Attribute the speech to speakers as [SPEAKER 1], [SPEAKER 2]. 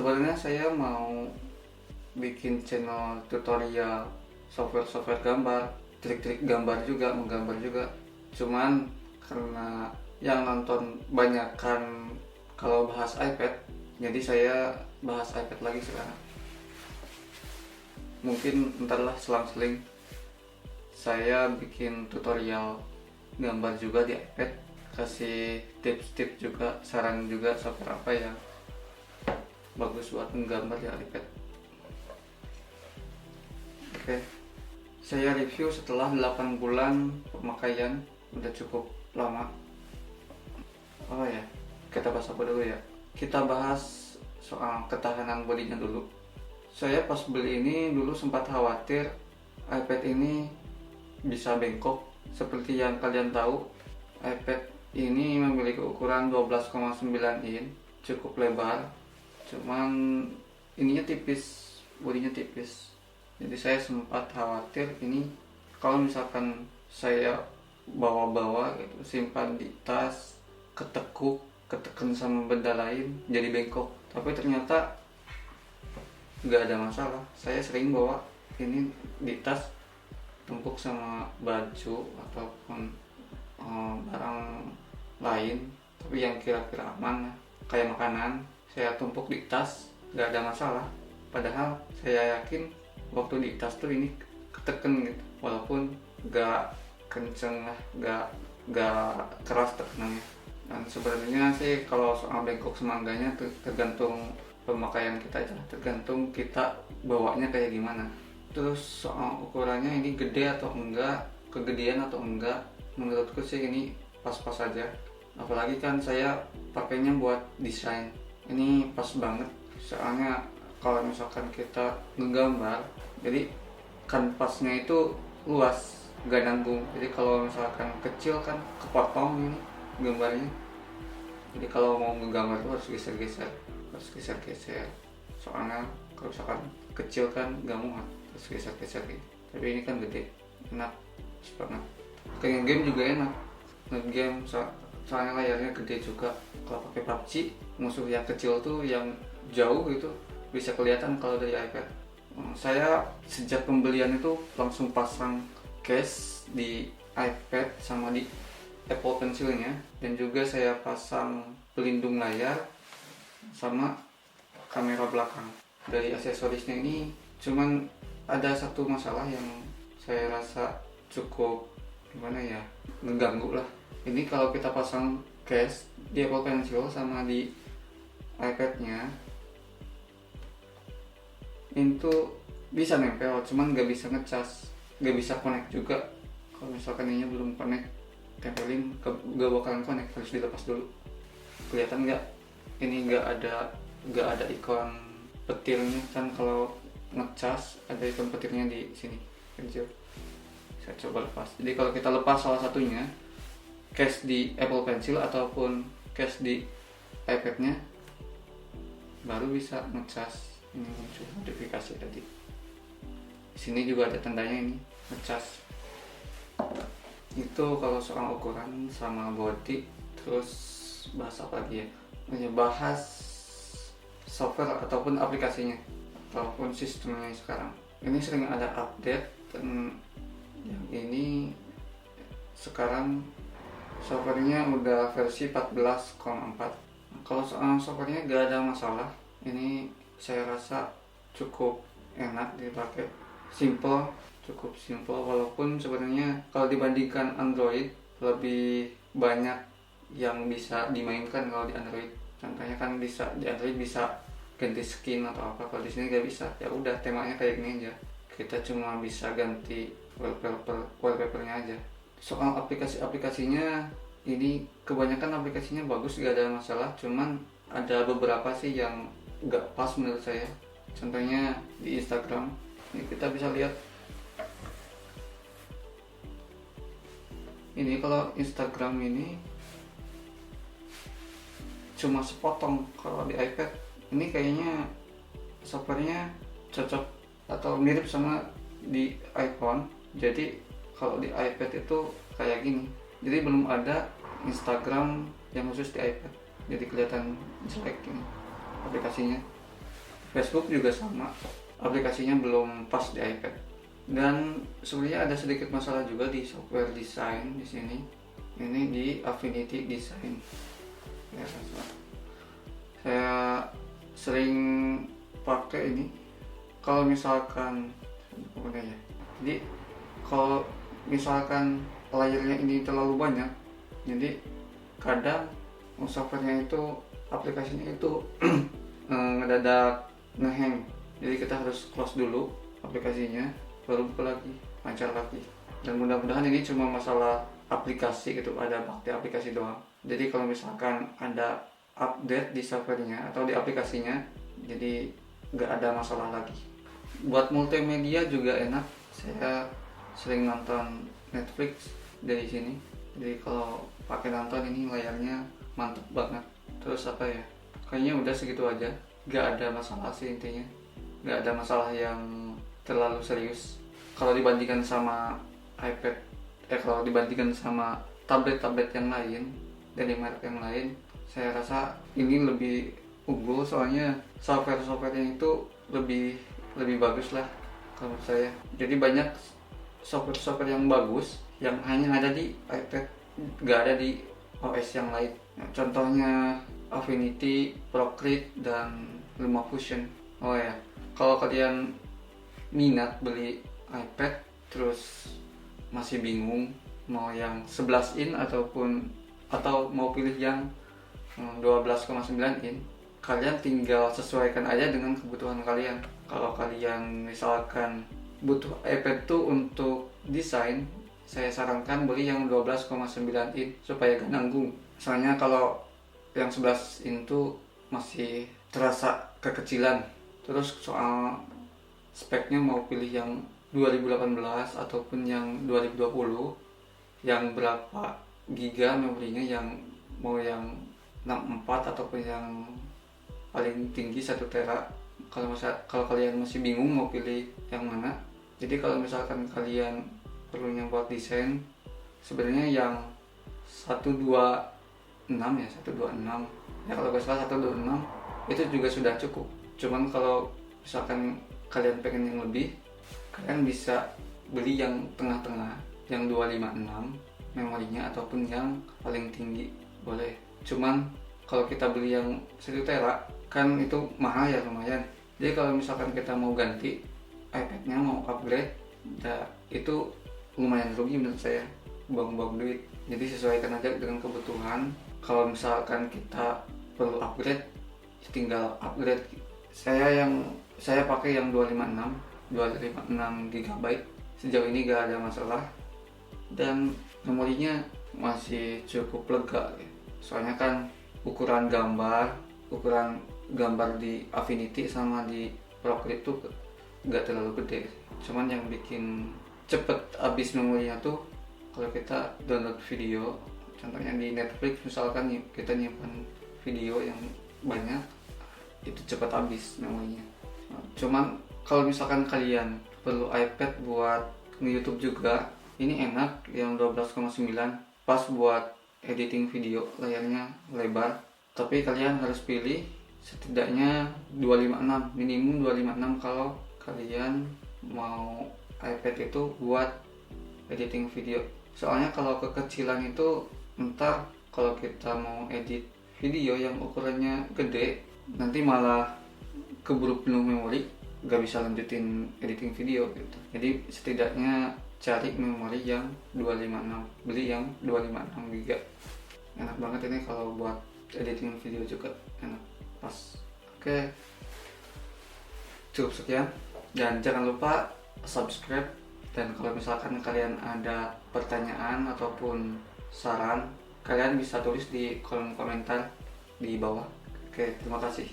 [SPEAKER 1] Sebenarnya saya mau bikin channel tutorial software gambar, trik-trik gambar juga, menggambar juga. Cuman karena yang nonton banyak kan kalau bahas iPad, jadi saya bahas iPad lagi sekarang. Mungkin entarlah selang-seling saya bikin tutorial gambar juga di iPad, kasih tips-tips juga, saran juga software apa yang bagus buat menggambar di iPad. Oke, saya review setelah 8 bulan pemakaian, udah cukup lama. Oh ya, kita bahas apa dulu ya? Kita bahas soal ketahanan bodinya dulu. Saya pas beli ini dulu sempat khawatir iPad ini bisa bengkok. Seperti yang kalian tahu, iPad ini memiliki ukuran 12,9 in, cukup lebar. Cuman ininya tipis, bodinya tipis. Jadi saya sempat khawatir ini kalau misalkan saya bawa-bawa gitu, simpan di tas, ketekan sama benda lain, jadi bengkok. Tapi ternyata nggak ada masalah. Saya sering bawa ini di tas, tumpuk sama baju ataupun barang lain, tapi yang kira-kira aman, kayak makanan, saya tumpuk di tas, nggak ada masalah. Padahal saya yakin waktu di tas tuh ini keteken gitu, walaupun nggak kenceng lah, nggak keras tekenannya. Dan sebenarnya sih kalau soal bengkok semangganya tergantung pemakaian kita aja, tergantung kita bawanya kayak gimana. Terus soal ukurannya ini gede atau enggak, kegedean atau enggak, menurutku sih ini pas-pas aja. Apalagi kan saya pakainya buat desain, ini pas banget. Soalnya kalau misalkan kita ngegambar, jadi kanvasnya itu luas, gak nanggung. Jadi kalau misalkan kecil kan kepotong ini gambarnya. Jadi kalau mau ngegambar itu harus geser-geser. Soalnya kalau misalkan kecil kan gak muat, harus geser-geser gitu. Tapi ini kan gede, enak banget. Kayak game juga enak, ngegame soalnya layarnya gede juga. Kalau pakai PUBG, musuh yang kecil tuh yang jauh gitu bisa kelihatan kalau dari iPad. Saya sejak pembelian itu langsung pasang case di iPad sama di Apple Pencilnya, dan juga saya pasang pelindung layar sama kamera belakang. Dari aksesorisnya ini cuman ada satu masalah yang saya rasa cukup gimana ya, ngeganggu lah. Ini kalau kita pasang case di Apple Pencil sama di iPad-nya itu bisa nempel, cuman nggak bisa ngecas, nggak bisa connect juga. Kalau misalkan ini belum connect, tempelin nggak bakalan connect, harus dilepas dulu. Kelihatan nggak? Ini nggak ada ikon petirnya kan, kalau ngecas ada ikon petirnya di sini kecil. Saya coba lepas. Jadi kalau kita lepas salah satunya, case di Apple Pencil ataupun case di iPad-nya, baru bisa ngecas. Ini muncul notifikasi tadi. Di sini juga ada tandanya ini ngecas. Itu kalau soal ukuran sama body. Terus bahas apa lagi ya? Bahas software ataupun aplikasinya ataupun sistemnya sekarang. Ini sering ada update, dan yang ini sekarang softwarenya udah versi 14,4. Kalau soal softwarenya gak ada masalah. Ini saya rasa cukup enak dipakai, cukup simple. Walaupun sebenarnya kalau dibandingkan Android lebih banyak yang bisa dimainkan kalau di Android. Contohnya kan bisa di Android bisa ganti skin atau apa, kalau di sini nggak bisa. Ya udah, temanya kayak gini aja, kita cuma bisa ganti wallpapernya aja. Soal aplikasinya ini kebanyakan aplikasinya bagus, gak ada masalah. Cuman ada beberapa sih yang nggak pas menurut saya. Contohnya di Instagram, ini kita bisa lihat. Ini kalau Instagram ini cuma sepotong. Kalau di iPad ini kayaknya softwarenya cocok atau mirip sama di iPhone. Jadi kalau di iPad itu kayak gini. Jadi belum ada Instagram yang khusus di iPad, jadi kelihatan jelek ini aplikasinya. Facebook juga sama, aplikasinya belum pas di iPad. Dan sebenarnya ada sedikit masalah juga di software design di sini. Ini di Affinity Design. Ya, saya sering pakai ini. Kalau misalkan jadi kalau misalkan layarnya ini terlalu banyak, jadi kadang softwarenya itu, aplikasinya itu ngedadak ngehang. Jadi kita harus close dulu aplikasinya, baru buka lagi, lancar lagi. Dan mudah-mudahan ini cuma masalah aplikasi gitu, ada bug di aplikasi doang. Jadi kalau misalkan ada update di softwarenya atau di aplikasinya, jadi nggak ada masalah lagi. Buat multimedia juga enak. Saya sering nonton Netflix dari sini. Jadi kalau pakai nonton ini layarnya mantap banget. Terus apa ya? Kayaknya udah segitu aja. Nggak ada masalah sih intinya. Nggak ada masalah yang terlalu serius. Kalau dibandingkan sama iPad, kalau dibandingkan sama tablet-tablet yang lain dari merek yang lain, saya rasa ini lebih unggul, soalnya software-softwarenya itu lebih bagus lah kalau menurut saya. Jadi banyak software-software yang bagus yang hanya ada di iPad, nggak ada di OS yang lain. Nah, contohnya Affinity, Procreate, dan LumaFusion. Oh ya, kalau kalian minat beli iPad terus masih bingung mau yang 11 in atau mau pilih yang 12,9 in, kalian tinggal sesuaikan aja dengan kebutuhan kalian. Kalau kalian misalkan butuh iPad tuh untuk desain, saya sarankan beli yang 12,9 in supaya gak nanggung. Soalnya kalau yang 11 in tuh masih terasa kekecilan. Terus soal speknya mau pilih yang 2018 ataupun yang 2020, yang berapa giga memorinya, yang mau yang 64 ataupun yang paling tinggi 1 tera. Kalau kalian masih bingung mau pilih yang mana, jadi kalau misalkan kalian perlunya buat desain, sebenarnya yang 126 ya, 126 ya, kalau nggak salah 126 itu juga sudah cukup. Cuman kalau misalkan kalian pengen yang lebih, kalian bisa beli yang tengah-tengah, yang 256 memorinya ataupun yang paling tinggi boleh. Cuman kalau kita beli yang 1 tera kan itu mahal ya, lumayan. Jadi kalau misalkan kita mau ganti iPad-nya, mau upgrade, ya itu lumayan rugi menurut saya, buang-buang duit. Jadi sesuaikan aja dengan kebutuhan. Kalau misalkan kita perlu upgrade, tinggal upgrade. Saya pakai yang 256 GB. Sejauh ini gak ada masalah dan memorinya masih cukup lega. Soalnya kan ukuran gambar di Affinity sama di Procreate tuh gak terlalu gede. Cuman yang bikin cepet habis memorinya tuh kalau kita download video, contohnya di Netflix misalkan kita nyimpan video yang banyak, itu cepat habis memorinya. Cuman kalau misalkan kalian perlu iPad buat nge-YouTube juga, ini enak yang 12,9, pas buat editing video, layarnya lebar. Tapi kalian harus pilih setidaknya 256, minimum 256 kalau kalian mau iPad itu buat editing video. Soalnya kalau kekecilan itu ntar kalau kita mau edit video yang ukurannya gede, nanti malah keburu penuh memori, gak bisa lanjutin editing video gitu. Jadi setidaknya cari memori yang 256, beli yang 256 GB. Enak banget ini kalau buat editing video juga, enak pas. Oke, cukup sekian dan jangan lupa subscribe. Dan kalau misalkan kalian ada pertanyaan ataupun saran, kalian bisa tulis di kolom komentar di bawah. Oke, terima kasih.